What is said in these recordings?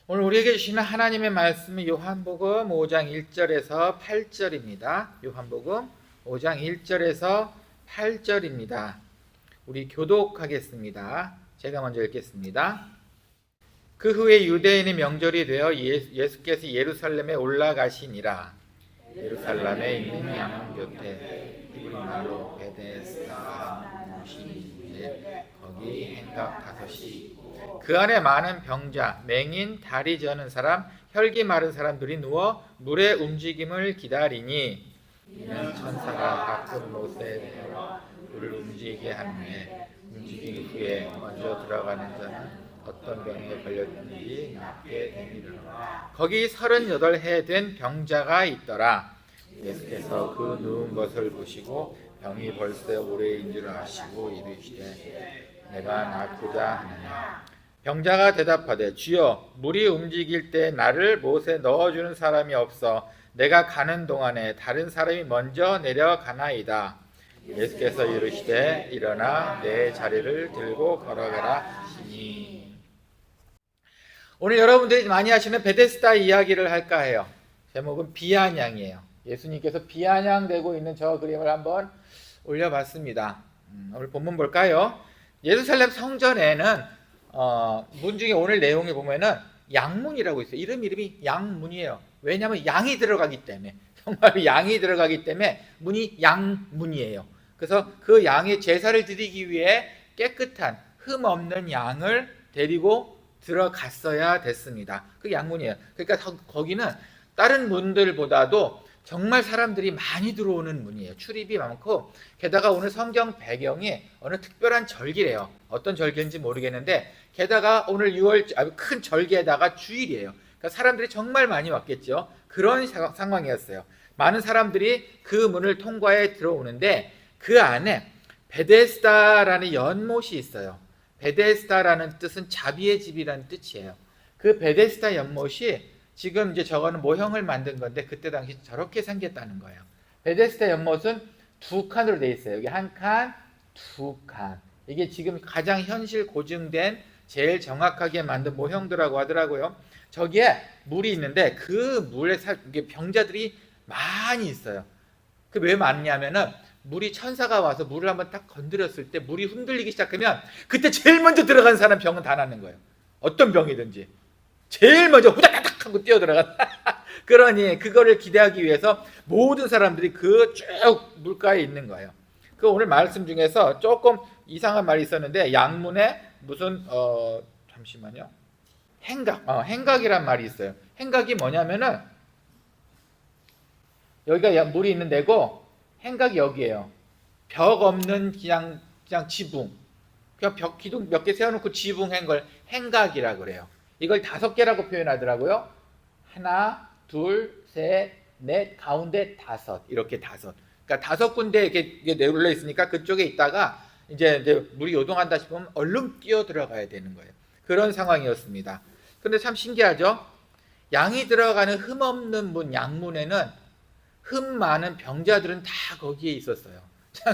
오늘 우리에게 주시는 하나님의 말씀은 요한복음 5장 1절에서 8절입니다. 요한복음 5장 1절에서 8절입니다. 우리 교독하겠습니다. 제가 먼저 읽겠습니다. 그 후에 유대인의 명절이 되어 예수께서 예루살렘에 올라가시니라. 예루살렘에 있는 양 곁에 히브리말로 베데스다 곳이 거기 행각 5이 그 안에 많은 병자, 맹인, 다리 저는 사람, 혈기 마른 사람들이 누워 물의 움직임을 기다리니 이는 천사가 가끔 못에 내어 물을 움직이게 하는데 움직인 후에 먼저 들어가는 자는 어떤 병에 걸렸는지 낫게 되리라. 거기 38해 된 병자가 있더라. 예수께서 그 누운 것을 보시고 병이 벌써 오래인 줄 아시고 이르시되 내가 낫고자 하느냐. 병자가 대답하되 주여 물이 움직일 때 나를 못에 넣어주는 사람이 없어 내가 가는 동안에 다른 사람이 먼저 내려가나이다. 예수께서 이르시되 일어나 내 자리를 들고 걸어가라 하시니. 오늘 여러분들이 많이 하시는 베데스다 이야기를 할까 해요. 제목은 비아냥이에요. 예수님께서 비아냥되고 있는 저 그림을 한번 올려봤습니다. 오늘 본문 볼까요? 예루살렘 성전에는 문 중에 오늘 내용에 보면은 양문이라고 있어요. 이름이 양문이에요. 왜냐하면 양이 들어가기 때문에, 정말 양이 들어가기 때문에 문이 양문이에요. 그래서 그 양의 제사를 드리기 위해 깨끗한 흠 없는 양을 데리고 들어갔어야 됐습니다. 그 양문이에요. 그러니까 거기는 다른 문들보다도 정말 사람들이 많이 들어오는 문이에요. 출입이 많고, 게다가 오늘 성경 배경이 어느 특별한 절기래요. 어떤 절기인지 모르겠는데, 게다가 오늘 6월 큰 절기에다가 주일이에요. 그러니까 사람들이 정말 많이 왔겠죠. 그런 상황이었어요. 많은 사람들이 그 문을 통과해 들어오는데 그 안에 베데스다라는 연못이 있어요. 베데스다라는 뜻은 자비의 집이라는 뜻이에요. 그 베데스다 연못이 지금 이제 저거는 모형을 만든 건데 그때 당시 저렇게 생겼다는 거예요. 베데스다 연못은 2칸으로 되어 있어요. 여기 1칸, 2칸. 이게 지금 가장 현실 고증된 제일 정확하게 만든 모형들라고 하더라고요. 저기에 물이 있는데 그 물에 병자들이 많이 있어요. 그 왜 많냐면은 물이 천사가 와서 물을 한번 딱 건드렸을 때 물이 흔들리기 시작하면 그때 제일 먼저 들어간 사람 병은 다 낫는 거예요. 어떤 병이든지 제일 먼저 후다닥 하고 뛰어들어간 그러니 그거를 기대하기 위해서 모든 사람들이 그 쭉 물가에 있는 거예요. 그 오늘 말씀 중에서 조금 이상한 말이 있었는데 양문에 무슨 잠시만요. 행각이란 말이 있어요. 행각이 뭐냐면은 여기가 물이 있는 데고 행각이 여기예요. 벽 없는 그냥 지붕. 그냥 벽 기둥 몇 개 세워놓고 지붕한 걸 행각이라고 그래요. 이걸 5개라고 표현하더라고요. 하나, 둘, 셋, 넷, 가운데 5. 이렇게 5. 그러니까 5군데 이렇게 내올려 있으니까 그쪽에 있다가 이제 물이 요동한다 싶으면 얼른 뛰어 들어가야 되는 거예요. 그런 상황이었습니다. 근데 참 신기하죠? 양이 들어가는 흠 없는 문, 양문에는 흠 많은 병자들은 다 거기에 있었어요.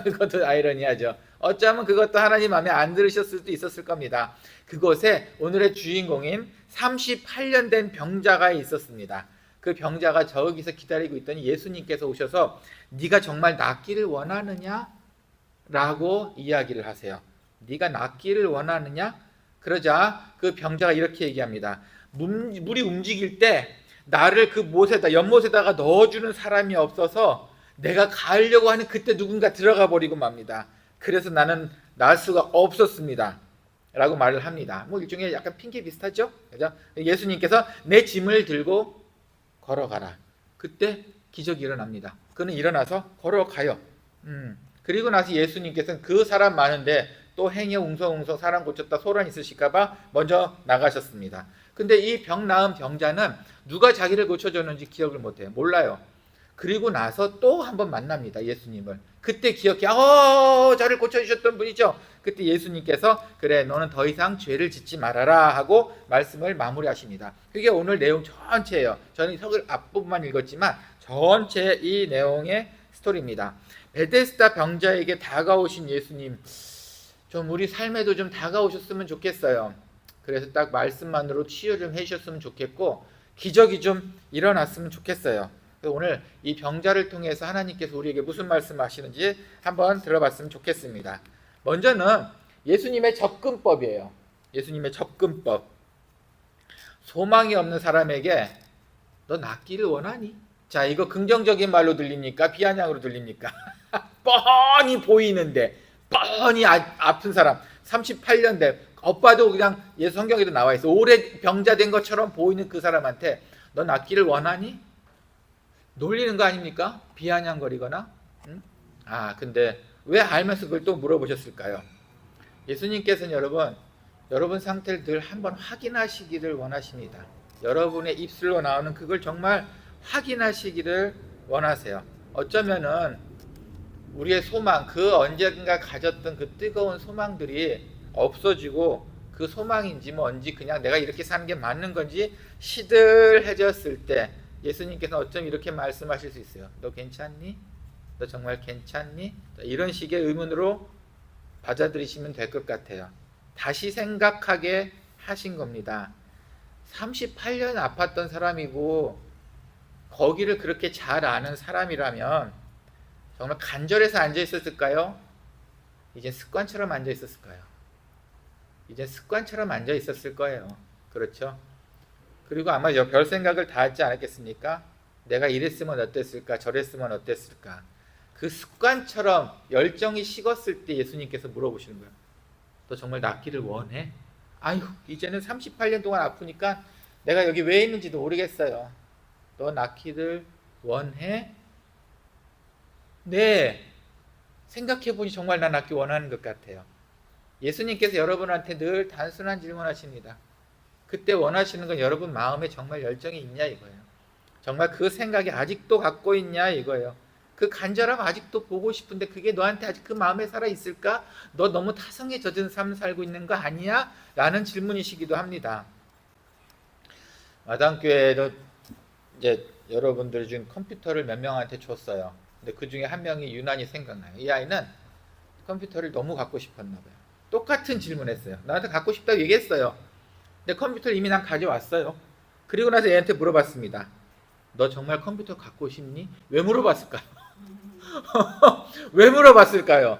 그것도 아이러니하죠. 어쩌면 그것도 하나님 마음에 안 들으셨을 수도 있었을 겁니다. 그곳에 오늘의 주인공인 38년 된 병자가 있었습니다. 그 병자가 저기서 기다리고 있더니 예수님께서 오셔서 네가 정말 낫기를 원하느냐? 라고 이야기를 하세요. 네가 낫기를 원하느냐? 그러자 그 병자가 이렇게 얘기합니다. 물이 움직일 때 나를 그 연못에다가 넣어주는 사람이 없어서 내가 가려고 하는 그때 누군가 들어가 버리고 맙니다. 그래서 나는 나을 수가 없었습니다. 라고 말을 합니다. 뭐 일종의 약간 핑계 비슷하죠? 그죠? 예수님께서 내 짐을 들고 걸어가라. 그때 기적이 일어납니다. 그는 일어나서 걸어가요. 그리고 나서 예수님께서는 그 사람 많은데 또 행여 웅성웅성 사람 고쳤다 소란 있으실까봐 먼저 나가셨습니다. 근데 이 병 나은 병자는 누가 자기를 고쳐줬는지 기억을 못해요. 몰라요. 그리고 나서 또 한 번 만납니다. 예수님을. 그때 기억해. 저를 고쳐주셨던 분이죠. 그때 예수님께서 그래 너는 더 이상 죄를 짓지 말아라 하고 말씀을 마무리하십니다. 그게 오늘 내용 전체예요. 저는 석 앞부분만 읽었지만 전체 이 내용의 스토리입니다. 베데스다 병자에게 다가오신 예수님, 좀 우리 삶에도 좀 다가오셨으면 좋겠어요. 그래서 딱 말씀만으로 치유 좀 해주셨으면 좋겠고 기적이 좀 일어났으면 좋겠어요. 그래서 오늘 이 병자를 통해서 하나님께서 우리에게 무슨 말씀하시는지 한번 들어봤으면 좋겠습니다. 먼저는 예수님의 접근법이에요. 예수님의 접근법. 소망이 없는 사람에게 너 낫기를 원하니? 자, 이거 긍정적인 말로 들립니까? 비아냥으로 들립니까? 뻔히 보이는데 뻔히 아픈 사람 38년 된 오빠도 그냥 예수 성경에도 나와 있어. 오래 병자 된 것처럼 보이는 그 사람한테 너 낫기를 원하니? 놀리는 거 아닙니까? 비아냥거리거나. 응? 근데 왜 알면서 그걸 또 물어보셨을까요? 예수님께서는 여러분 상태를 늘 한번 확인하시기를 원하십니다. 여러분의 입술로 나오는 그걸 정말 확인하시기를 원하세요. 어쩌면은 우리의 소망, 그 언젠가 가졌던 그 뜨거운 소망들이 없어지고 그 소망인지 뭔지 그냥 내가 이렇게 사는 게 맞는 건지 시들해졌을 때 예수님께서 어쩜 이렇게 말씀하실 수 있어요. 너 괜찮니? 너 정말 괜찮니? 이런 식의 의문으로 받아들이시면 될 것 같아요. 다시 생각하게 하신 겁니다. 38년 아팠던 사람이고 거기를 그렇게 잘 아는 사람이라면 정말 간절해서 앉아 있었을까요? 이제 습관처럼 앉아 있었을까요? 이제 습관처럼 앉아 있었을 거예요. 그렇죠? 그리고 아마 별 생각을 다 하지 않았겠습니까? 내가 이랬으면 어땠을까? 저랬으면 어땠을까? 그 습관처럼 열정이 식었을 때 예수님께서 물어보시는 거예요. 너 정말 낫기를 원해? 아유, 이제는 38년 동안 아프니까 내가 여기 왜 있는지도 모르겠어요. 너 낫기를 원해? 네. 생각해보니 정말 나 낫기 원하는 것 같아요. 예수님께서 여러분한테 늘 단순한 질문하십니다. 그때 원하시는 건 여러분 마음에 정말 열정이 있냐 이거예요. 정말 그 생각이 아직도 갖고 있냐 이거예요. 그 간절함 아직도 보고 싶은데 그게 너한테 아직 그 마음에 살아있을까? 너 너무 타성에 젖은 삶 살고 있는 거 아니야? 라는 질문이시기도 합니다. 마당교회도 이제 여러분들 중 컴퓨터를 몇 명한테 줬어요. 근데 그 중에 한 명이 유난히 생각나요. 이 아이는 컴퓨터를 너무 갖고 싶었나 봐요. 똑같은 질문했어요. 나한테 갖고 싶다고 얘기했어요. 근데 컴퓨터를 이미 난 가져왔어요. 그리고 나서 얘한테 물어봤습니다. 너 정말 컴퓨터 갖고 싶니? 왜 물어봤을까요? 왜 물어봤을까요?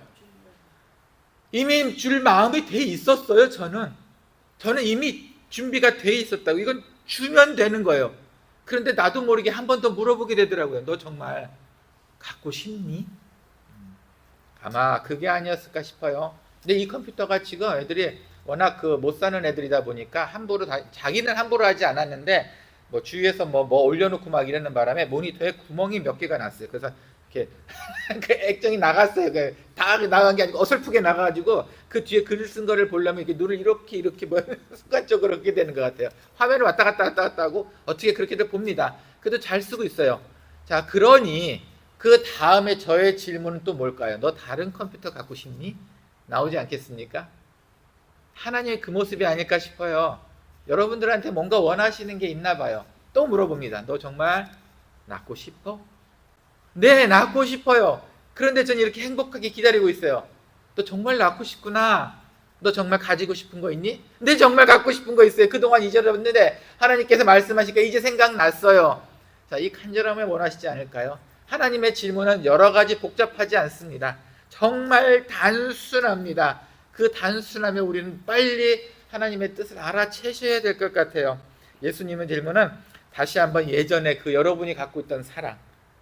이미 줄 마음이 돼 있었어요. 저는 이미 준비가 돼 있었다고. 이건 주면 되는 거예요. 그런데 나도 모르게 한 번 더 물어보게 되더라고요. 너 정말 갖고 싶니? 아마 그게 아니었을까 싶어요. 근데 이 컴퓨터가 지금 애들이 워낙 그 못 사는 애들이다 보니까 함부로 자기는 함부로 하지 않았는데 뭐 주위에서 뭐 올려놓고 막 이러는 바람에 모니터에 구멍이 몇 개가 났어요. 그래서 이렇게 그 액정이 나갔어요. 다 나간 게 아니고 어설프게 나가가지고 그 뒤에 글을 쓴 거를 보려면 이렇게 눈을 이렇게 뭐 습관적으로 그렇게 되는 것 같아요. 화면을 왔다 갔다 하고 어떻게 그렇게들 봅니다. 그래도 잘 쓰고 있어요. 자, 그러니 그 다음에 저의 질문은 또 뭘까요? 너 다른 컴퓨터 갖고 싶니? 나오지 않겠습니까? 하나님의 그 모습이 아닐까 싶어요. 여러분들한테 뭔가 원하시는 게 있나 봐요. 또 물어봅니다. 너 정말 낳고 싶어? 네, 낳고 싶어요. 그런데 전 이렇게 행복하게 기다리고 있어요. 너 정말 낳고 싶구나. 너 정말 가지고 싶은 거 있니? 네, 정말 갖고 싶은 거 있어요. 그동안 잊어버렸는데 하나님께서 말씀하시니까 이제 생각났어요. 자, 이 간절함을 원하시지 않을까요? 하나님의 질문은 여러 가지 복잡하지 않습니다. 정말 단순합니다. 그 단순함에 우리는 빨리 하나님의 뜻을 알아채셔야 될 것 같아요. 예수님의 질문은 다시 한번 예전에 그 여러분이 갖고 있던 사랑,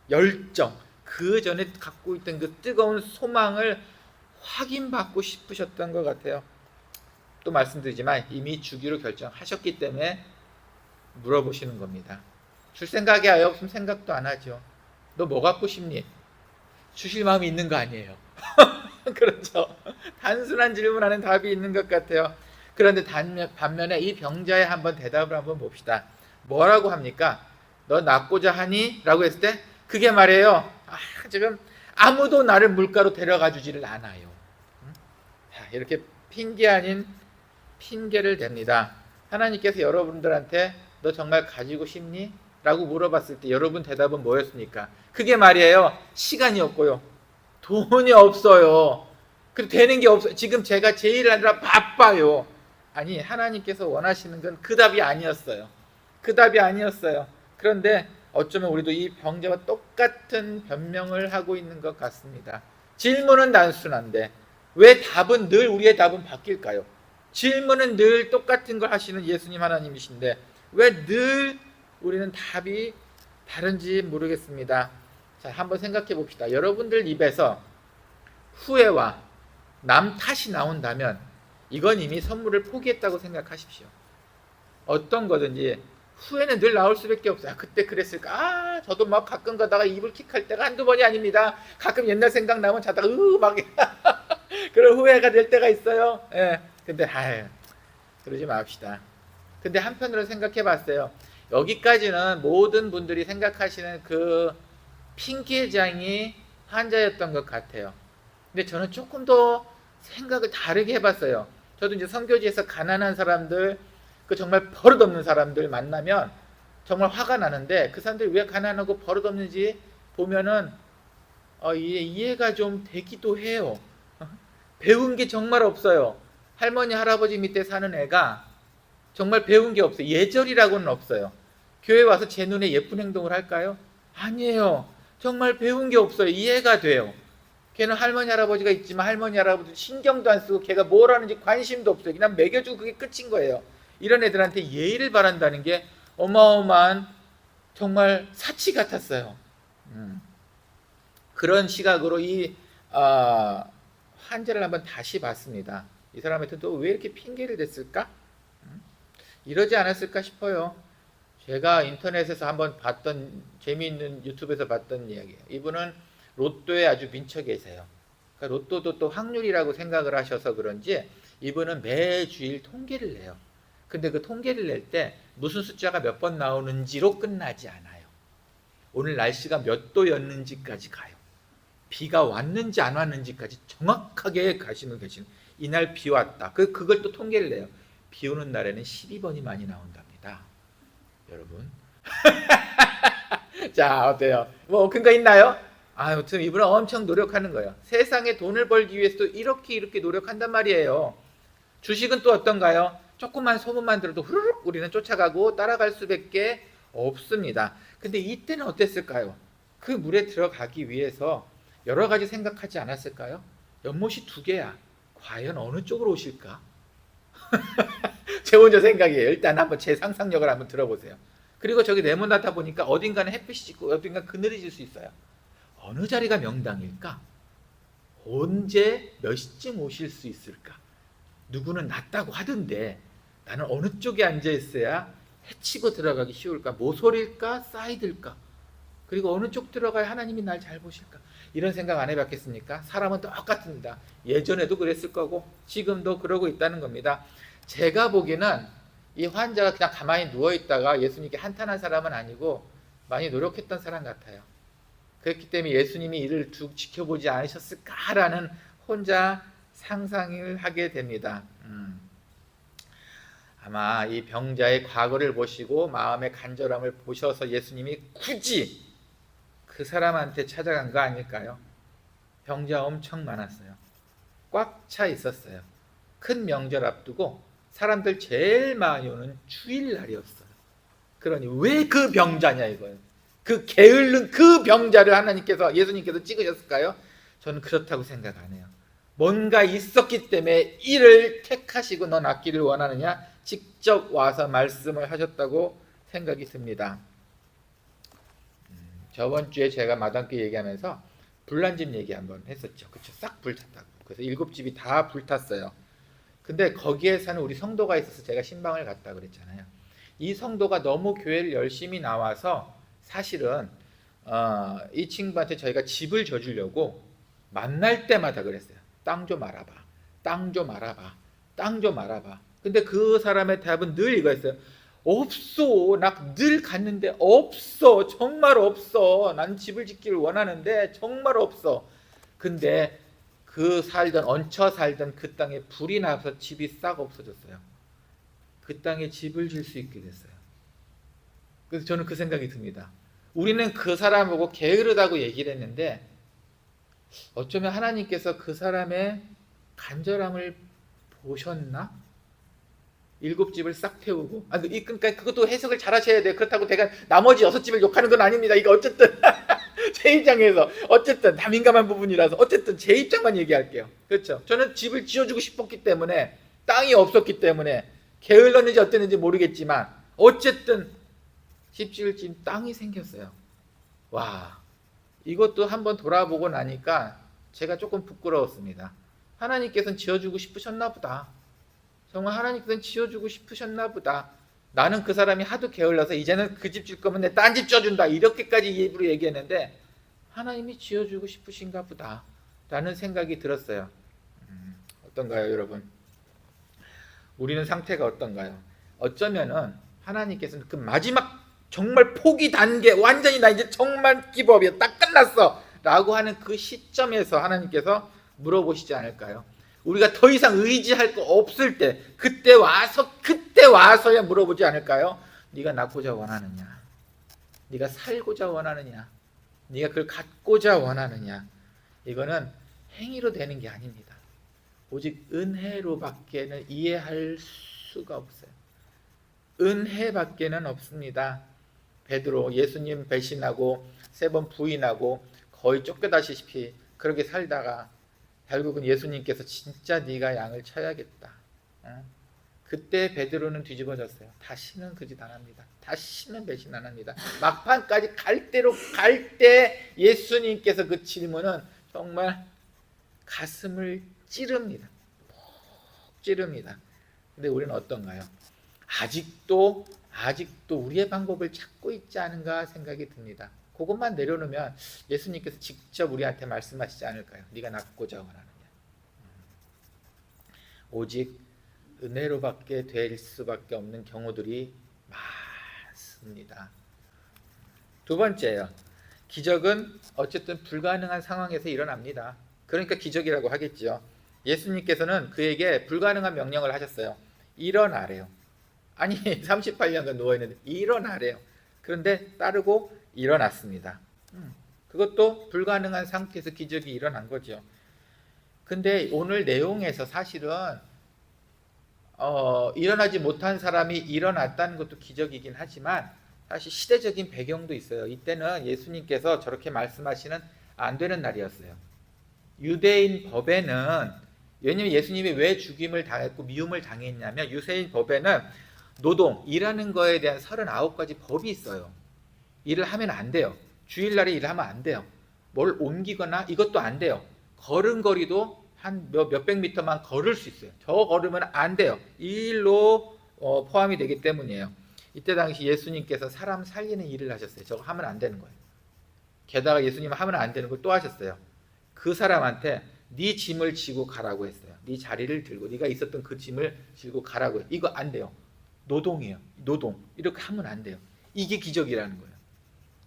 열정, 그 전에 갖고 있던 그 뜨거운 소망을 확인받고 싶으셨던 것 같아요. 또 말씀드리지만 이미 주기로 결정하셨기 때문에 물어보시는 겁니다. 줄 생각이 아예 없으면 생각도 안 하죠. 너 뭐 갖고 싶니? 주실 마음이 있는 거 아니에요. 그렇죠. 단순한 질문하는 답이 있는 것 같아요. 그런데 반면에 이 병자에 한번 대답을 한번 봅시다. 뭐라고 합니까? 너 낫고자 하니? 라고 했을 때 그게 말이에요. 지금 아무도 나를 물가로 데려가 주지를 않아요. 이렇게 핑계 아닌 핑계를 댑니다. 하나님께서 여러분들한테 너 정말 가지고 싶니? 라고 물어봤을 때 여러분 대답은 뭐였습니까? 그게 말이에요. 시간이 없고요. 돈이 없어요. 그리고 되는 게 없어요. 지금 제가 제 일을 하느라 바빠요. 아니, 하나님께서 원하시는 건 그 답이 아니었어요. 그 답이 아니었어요. 그런데 어쩌면 우리도 이 병자와 똑같은 변명을 하고 있는 것 같습니다. 질문은 단순한데 왜 답은 늘 우리의 답은 바뀔까요? 질문은 늘 똑같은 걸 하시는 예수님 하나님이신데 왜 늘 우리는 답이 다른지 모르겠습니다. 자, 한번 생각해 봅시다. 여러분들 입에서 후회와 남 탓이 나온다면 이건 이미 선물을 포기했다고 생각하십시오. 어떤 거든지 후회는 늘 나올 수밖에 없어요. 그때 그랬을까? 아, 저도 막 가끔 가다가 이불 킥할 때가 한두 번이 아닙니다. 가끔 옛날 생각나면 자다가 막 그런 후회가 될 때가 있어요. 예. 근데 그러지 맙시다. 근데 한편으로 생각해 봤어요. 여기까지는 모든 분들이 생각하시는 그 핑계장이 환자였던 것 같아요. 근데 저는 조금 더 생각을 다르게 해봤어요. 저도 이제 선교지에서 가난한 사람들, 그 정말 버릇없는 사람들 만나면 정말 화가 나는데 그 사람들이 왜 가난하고 버릇없는지 보면은 이해가 좀 되기도 해요. 배운 게 정말 없어요. 할머니 할아버지 밑에 사는 애가 정말 배운 게 없어요. 예절이라고는 없어요. 교회 와서 제 눈에 예쁜 행동을 할까요? 아니에요. 정말 배운 게 없어요. 이해가 돼요. 걔는 할머니 할아버지가 있지만 할머니 할아버지 신경도 안 쓰고 걔가 뭘 하는지 관심도 없어요. 그냥 먹여주고 그게 끝인 거예요. 이런 애들한테 예의를 바란다는 게 어마어마한 정말 사치 같았어요. 그런 시각으로 이 환자를 한번 다시 봤습니다. 이 사람한테 또 왜 이렇게 핑계를 댔을까? 이러지 않았을까 싶어요. 제가 인터넷에서 한번 봤던 재미있는 유튜브에서 봤던 이야기예요. 이분은 로또에 아주 미쳐 계세요. 그러니까 로또도 또 확률이라고 생각을 하셔서 그런지 이분은 매주일 통계를 내요. 근데 그 통계를 낼 때 무슨 숫자가 몇 번 나오는지로 끝나지 않아요. 오늘 날씨가 몇 도였는지까지 가요. 비가 왔는지 안 왔는지까지 정확하게 가시는 계시는. 이날 비 왔다. 그걸 또 통계를 내요. 비 오는 날에는 12번이 많이 나온답니다. 여러분. 자, 어때요? 뭐 근거 있나요? 아무튼 이분은 엄청 노력하는 거예요. 세상에 돈을 벌기 위해서도 이렇게 노력한단 말이에요. 주식은 또 어떤가요? 조그만 소문만 들어도 후루룩 우리는 쫓아가고 따라갈 수밖에 없습니다. 근데 이때는 어땠을까요? 그 물에 들어가기 위해서 여러 가지 생각하지 않았을까요? 연못이 2개야. 과연 어느 쪽으로 오실까? 제 혼자 생각이에요. 일단 한번 제 상상력을 한번 들어보세요. 그리고 저기 네모나다 보니까 어딘가는 햇빛이 짓고 어딘가 그늘이 질 수 있어요. 어느 자리가 명당일까? 언제 몇 시쯤 오실 수 있을까? 누구는 낮다고 하던데 나는 어느 쪽에 앉아 있어야 해치고 들어가기 쉬울까? 모서리일까? 사이드일까? 그리고 어느 쪽 들어가야 하나님이 날 잘 보실까? 이런 생각 안 해봤겠습니까? 사람은 똑같습니다. 예전에도 그랬을 거고 지금도 그러고 있다는 겁니다. 제가 보기에는 이 환자가 그냥 가만히 누워있다가 예수님께 한탄한 사람은 아니고 많이 노력했던 사람 같아요. 그렇기 때문에 예수님이 이를 지켜보지 않으셨을까라는 혼자 상상을 하게 됩니다. 아마 이 병자의 과거를 보시고 마음의 간절함을 보셔서 예수님이 굳이 그 사람한테 찾아간 거 아닐까요? 병자 엄청 많았어요. 꽉 차 있었어요. 큰 명절 앞두고 사람들 제일 많이 오는 주일날이었어요. 그러니 왜 그 병자냐 이거예요. 그 게으른 그 병자를 예수님께서 찍으셨을까요? 저는 그렇다고 생각 안 해요. 뭔가 있었기 때문에 이를 택하시고 너 낫기를 원하느냐 직접 와서 말씀을 하셨다고 생각이 듭니다. 저번 주에 제가 마당교 얘기하면서 불난집 얘기 한번 했었죠. 그쵸? 싹 불탔다고. 그래서 7집이 다 불탔어요. 근데 거기에 사는 우리 성도가 있어서 제가 신방을 갔다 그랬잖아요. 이 성도가 너무 교회를 열심히 나와서 사실은 이 친구한테 저희가 집을 져주려고 만날 때마다 그랬어요. 땅 좀 알아봐. 땅 좀 알아봐. 땅 좀 알아봐. 근데 그 사람의 답은 늘 이거였어요. 없어. 나 늘 갔는데 없어. 정말 없어. 난 집을 짓기를 원하는데 정말 없어. 근데 얹혀 살던 그 땅에 불이 나서 집이 싹 없어졌어요. 그 땅에 집을 질 수 있게 됐어요. 그래서 저는 그 생각이 듭니다. 우리는 그 사람 보고 게으르다고 얘기를 했는데 어쩌면 하나님께서 그 사람의 간절함을 보셨나? 7집을 싹 태우고, 그러니까 그것도 해석을 잘 하셔야 돼요. 그렇다고 내가 나머지 6집을 욕하는 건 아닙니다. 이거 어쨌든 제 입장에서 어쨌든 다 민감한 부분이라서 어쨌든 제 입장만 얘기할게요. 그렇죠? 저는 집을 지어주고 싶었기 때문에, 땅이 없었기 때문에, 게을렀는지 어땠는지 모르겠지만 어쨌든 집 지을 땅이 생겼어요. 와, 이것도 한번 돌아보고 나니까 제가 조금 부끄러웠습니다. 하나님께서는 지어주고 싶으셨나 보다. 정말 하나님께서는 지어주고 싶으셨나 보다. 나는 그 사람이 하도 게을러서 이제는 그 집 질 거면 내 딴 집 지어준다, 이렇게까지 입으로 얘기했는데 하나님이 지어주고 싶으신가 보다 라는 생각이 들었어요. 어떤가요, 여러분? 우리는 상태가 어떤가요? 어쩌면은 하나님께서는 그 마지막 정말 포기 단계, 완전히 나 이제 정말 기법이야, 딱 끝났어 라고 하는 그 시점에서 하나님께서 물어보시지 않을까요? 우리가 더 이상 의지할 거 없을 때, 그때 와서야 물어보지 않을까요? 네가 낳고자 원하느냐? 네가 살고자 원하느냐? 네가 그걸 갖고자 원하느냐? 이거는 행위로 되는 게 아닙니다. 오직 은혜로밖에는 이해할 수가 없어요. 은혜밖에는 없습니다. 베드로 예수님 배신하고 3번 부인하고 거의 쫓겨다시피 그렇게 살다가 결국은 예수님께서 진짜 네가 양을 쳐야겠다. 그때 베드로는 뒤집어졌어요. 다시는 그 짓 안 합니다. 다시는 배신 안 합니다. 막판까지 갈 때 예수님께서 그 질문은 정말 가슴을 찌릅니다. 푹 찌릅니다. 근데 우리는 어떤가요? 아직도 우리의 방법을 찾고 있지 않은가 생각이 듭니다. 그것만 내려놓으면 예수님께서 직접 우리한테 말씀하시지 않을까요? 네가 낳고자 원하느냐? 오직 은혜로밖에 될 수밖에 없는 경우들이 많습니다. 두 번째요. 기적은 어쨌든 불가능한 상황에서 일어납니다. 그러니까 기적이라고 하겠죠. 예수님께서는 그에게 불가능한 명령을 하셨어요. 일어나래요. 아니 38년간 누워있는데 일어나래요. 그런데 따르고 일어났습니다. 그것도 불가능한 상태에서 기적이 일어난 거죠. 근데 오늘 내용에서 사실은 일어나지 못한 사람이 일어났다는 것도 기적이긴 하지만 사실 시대적인 배경도 있어요. 이때는 예수님께서 저렇게 말씀하시는 안 되는 날이었어요. 유대인 법에는, 왜냐면 예수님이 왜 죽임을 당했고 미움을 당했냐면 유대인 법에는 노동, 일하는 거에 대한 39가지 법이 있어요. 일을 하면 안 돼요. 주일날에 일하면 안 돼요. 뭘 옮기거나 이것도 안 돼요. 걸음걸이도 한 몇백 미터만 걸을 수 있어요. 저 걸으면 안 돼요. 이 일로 포함이 되기 때문이에요. 이때 당시 예수님께서 사람 살리는 일을 하셨어요. 저거 하면 안 되는 거예요. 게다가 예수님은 하면 안 되는 걸 또 하셨어요. 그 사람한테 네 짐을 지고 가라고 했어요. 네 자리를 들고 네가 있었던 그 짐을 지고 가라고 해요. 이거 안 돼요. 노동이에요. 노동. 이렇게 하면 안 돼요. 이게 기적이라는 거예요.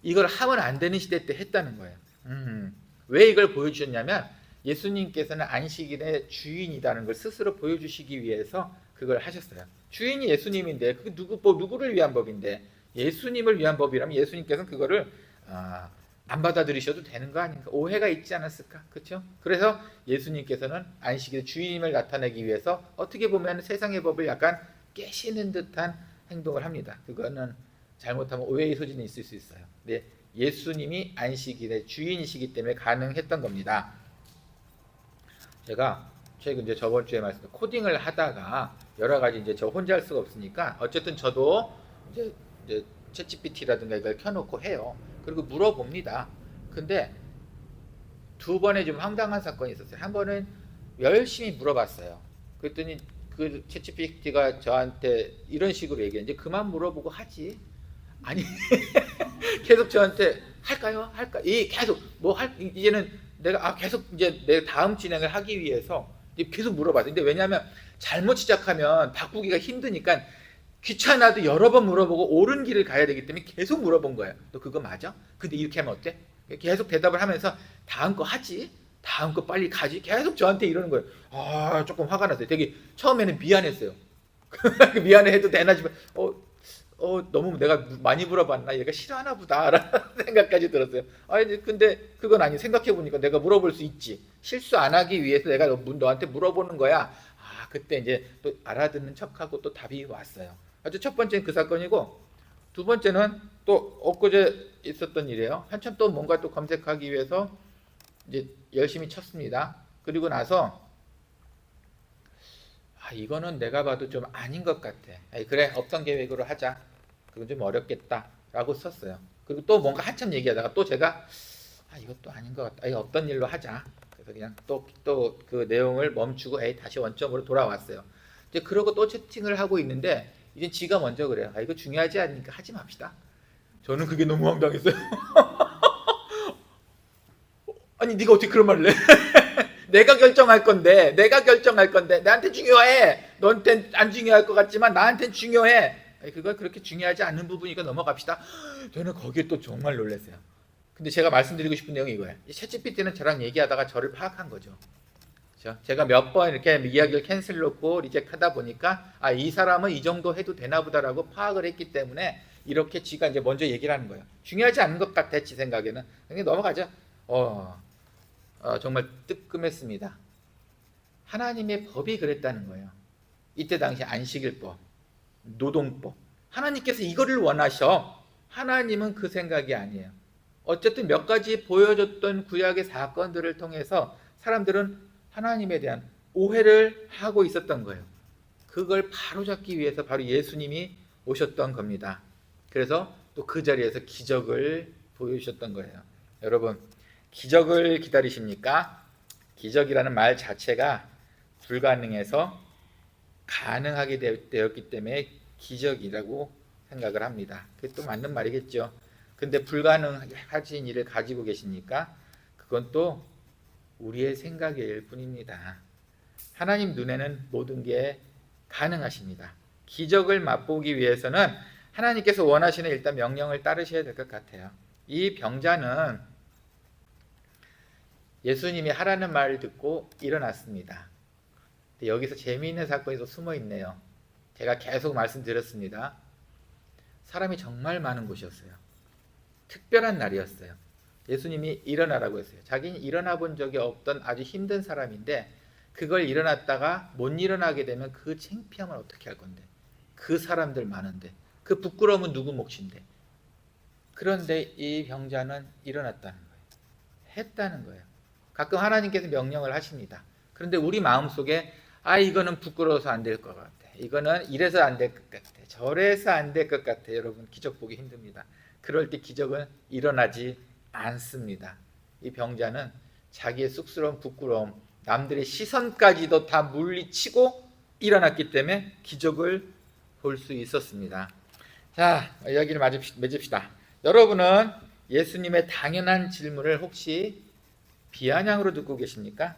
이걸 하면 안 되는 시대 때 했다는 거예요. 왜 이걸 보여주셨냐면 예수님께서는 안식일의 주인이라는 걸 스스로 보여주시기 위해서 그걸 하셨어요. 주인이 예수님인데 그게 누구를 위한 법인데, 예수님을 위한 법이라면 예수님께서는 그거를 안 받아들이셔도 되는 거 아닌가? 오해가 있지 않았을까? 그렇죠? 그래서 예수님께서는 안식일의 주인임을 나타내기 위해서 어떻게 보면 세상의 법을 약간 깨시는 듯한 행동을 합니다. 그거는 잘못하면 오해의 소진이 있을 수 있어요. 근데 예수님이 안식일의 주인이시기 때문에 가능했던 겁니다. 제가 최근 이제 저번 주에 말씀 코딩을 하다가 여러 가지 이제 저 혼자 할 수가 없으니까 어쨌든 저도 이제 챗GPT라든가 이걸 켜놓고 해요. 그리고 물어봅니다. 근데 두 번에 좀 황당한 사건이 있었어요. 한 번은 열심히 물어봤어요. 그랬더니 그 챗GPT가 저한테 이런 식으로 얘기했는데 그만 물어보고 하지. 아니 계속 저한테 할까요? 이 계속 이제는 내가 계속 이제 내 다음 진행을 하기 위해서 계속 물어봤어요. 근데 왜냐하면 잘못 시작하면 바꾸기가 힘드니까 귀찮아도 여러 번 물어보고 옳은 길을 가야 되기 때문에 계속 물어본 거예요. 너 그거 맞아? 근데 이렇게 하면 어때? 계속 대답을 하면서 다음 거 하지? 다음 거 빨리 가지? 계속 저한테 이러는 거예요. 조금 화가 났어요. 되게 처음에는 미안했어요. 미안해도 되나 싶어. 너무 내가 많이 물어봤나? 얘가 싫어하나 보다 라는 생각까지 들었어요. 근데 그건 생각해보니까 내가 물어볼 수 있지. 실수 안 하기 위해서 내가 너한테 물어보는 거야. 그때 이제 또 알아듣는 척하고 또 답이 왔어요. 아주 첫 번째는 그 사건이고, 두 번째는 또 엊그제 있었던 일이에요. 한참 또 뭔가 또 검색하기 위해서 이제 열심히 쳤습니다. 그리고 나서 이거는 내가 봐도 좀 아닌 것 같아. 그래, 없던 계획으로 하자. 그건 좀 어렵겠다라고 썼어요. 그리고 또 뭔가 한참 얘기하다가 또 제가 이것도 아닌 것 같다. 없던 일로 하자. 그래서 그냥 또 그 내용을 멈추고 다시 원점으로 돌아왔어요. 이제 그러고 또 채팅을 하고 있는데 이제 지가 먼저 그래요. 이거 중요하지 않으니까 하지 맙시다. 저는 그게 너무 황당했어요. 아니 네가 어떻게 그런 말을 해? 내가 결정할 건데 나한테 중요해. 너한텐 안 중요할 것 같지만 나한텐 중요해. 그걸 그렇게 중요하지 않는 부분이니까 넘어갑시다. 저는 거기에 또 정말 놀랐어요. 근데 제가 말씀드리고 싶은 내용이 이거예요. 챗GPT는 저랑 얘기하다가 저를 파악한 거죠. 그렇죠? 제가 몇 번 이렇게 이야기를 캔슬 놓고 리젝하다 보니까 이 사람은 이 정도 해도 되나 보다라고 파악을 했기 때문에 이렇게 지가 이제 먼저 얘기를 하는 거예요. 중요하지 않은 것 같아, 지 생각에는. 그냥 넘어가죠. 정말 뜨끔했습니다. 하나님의 법이 그랬다는 거예요. 이때 당시 안식일법, 노동법. 하나님께서 이거를 원하셔. 하나님은 그 생각이 아니에요. 어쨌든 몇 가지 보여줬던 구약의 사건들을 통해서 사람들은 하나님에 대한 오해를 하고 있었던 거예요. 그걸 바로잡기 위해서 바로 예수님이 오셨던 겁니다. 그래서 또 그 자리에서 기적을 보여주셨던 거예요. 여러분, 기적을 기다리십니까? 기적이라는 말 자체가 불가능해서 가능하게 되었기 때문에 기적이라고 생각을 합니다. 그게 또 맞는 말이겠죠. 근데 불가능하신 일을 가지고 계시니까 그건 또 우리의 생각일 뿐입니다. 하나님 눈에는 모든 게 가능하십니다. 기적을 맛보기 위해서는 하나님께서 원하시는 일단 명령을 따르셔야 될 것 같아요. 이 병자는 예수님이 하라는 말을 듣고 일어났습니다. 여기서 재미있는 사건이 또 숨어 있네요. 제가 계속 말씀드렸습니다. 사람이 정말 많은 곳이었어요. 특별한 날이었어요. 예수님이 일어나라고 했어요. 자기는 일어나 본 적이 없던 아주 힘든 사람인데 그걸 일어났다가 못 일어나게 되면 그 창피함을 어떻게 할 건데, 그 사람들 많은데, 그 부끄러움은 누구 몫인데. 그런데 이 병자는 일어났다는 거예요. 했다는 거예요. 가끔 하나님께서 명령을 하십니다. 그런데 우리 마음속에 이거는 부끄러워서 안 될 것 같아. 이거는 이래서 안 될 것 같아. 저래서 안 될 것 같아. 여러분, 기적 보기 힘듭니다. 그럴 때 기적은 일어나지 않습니다. 이 병자는 자기의 쑥스러운 부끄러움, 남들의 시선까지도 다 물리치고 일어났기 때문에 기적을 볼 수 있었습니다. 자, 이야기를 맺읍시다. 여러분은 예수님의 당연한 질문을 혹시 비아냥으로 듣고 계십니까?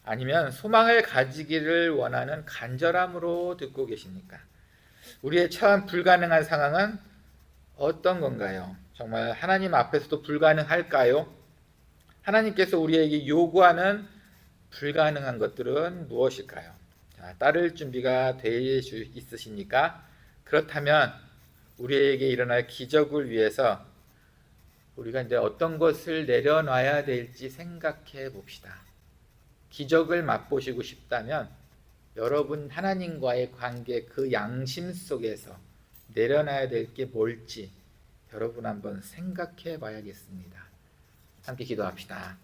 아니면 소망을 가지기를 원하는 간절함으로 듣고 계십니까? 우리의 처한 불가능한 상황은 어떤 건가요? 정말 하나님 앞에서도 불가능할까요? 하나님께서 우리에게 요구하는 불가능한 것들은 무엇일까요? 자, 따를 준비가 되어 있으십니까? 그렇다면 우리에게 일어날 기적을 위해서 우리가 이제 어떤 것을 내려놔야 될지 생각해 봅시다. 기적을 맛보시고 싶다면 여러분 하나님과의 관계, 그 양심 속에서 내려놔야 될 게 뭘지 여러분 한번 생각해 봐야겠습니다. 함께 기도합시다.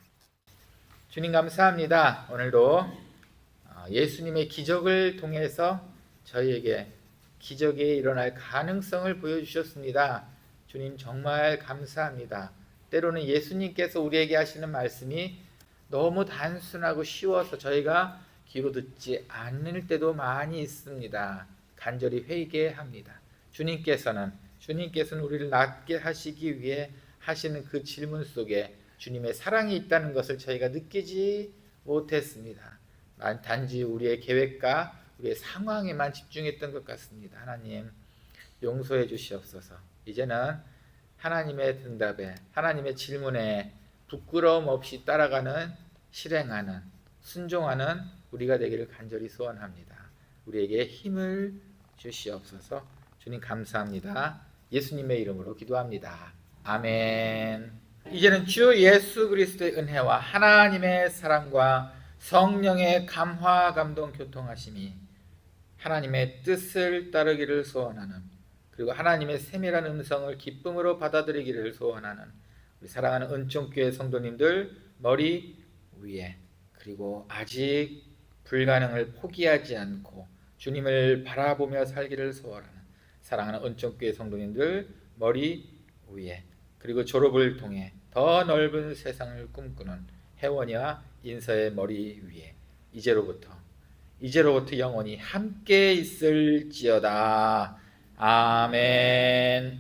주님 감사합니다. 오늘도 예수님의 기적을 통해서 저희에게 기적이 일어날 가능성을 보여주셨습니다. 주님 정말 감사합니다. 때로는 예수님께서 우리에게 하시는 말씀이 너무 단순하고 쉬워서 저희가 귀로 듣지 않을 때도 많이 있습니다. 간절히 회개합니다. 주님께서는 우리를 낫게 하시기 위해 하시는 그 질문 속에 주님의 사랑이 있다는 것을 저희가 느끼지 못했습니다. 단지 우리의 계획과 우리의 상황에만 집중했던 것 같습니다. 하나님 용서해 주시옵소서. 이제는 하나님의 응답에, 하나님의 질문에 부끄러움 없이 따라가는, 실행하는, 순종하는 우리가 되기를 간절히 소원합니다. 우리에게 힘을 주시옵소서. 주님 감사합니다. 예수님의 이름으로 기도합니다. 아멘. 이제는 주 예수 그리스도의 은혜와 하나님의 사랑과 성령의 감화 감동 교통하심이 하나님의 뜻을 따르기를 소원하는, 그리고 하나님의 세밀한 음성을 기쁨으로 받아들이기를 소원하는 우리 사랑하는 은총교회 성도님들 머리 위에, 그리고 아직 불가능을 포기하지 않고 주님을 바라보며 살기를 소원하는 사랑하는 은총교회 성도님들 머리 위에, 그리고 졸업을 통해 더 넓은 세상을 꿈꾸는 혜원이와 인서의 머리 위에 이제로부터 영원히 함께 있을지어다. 아멘.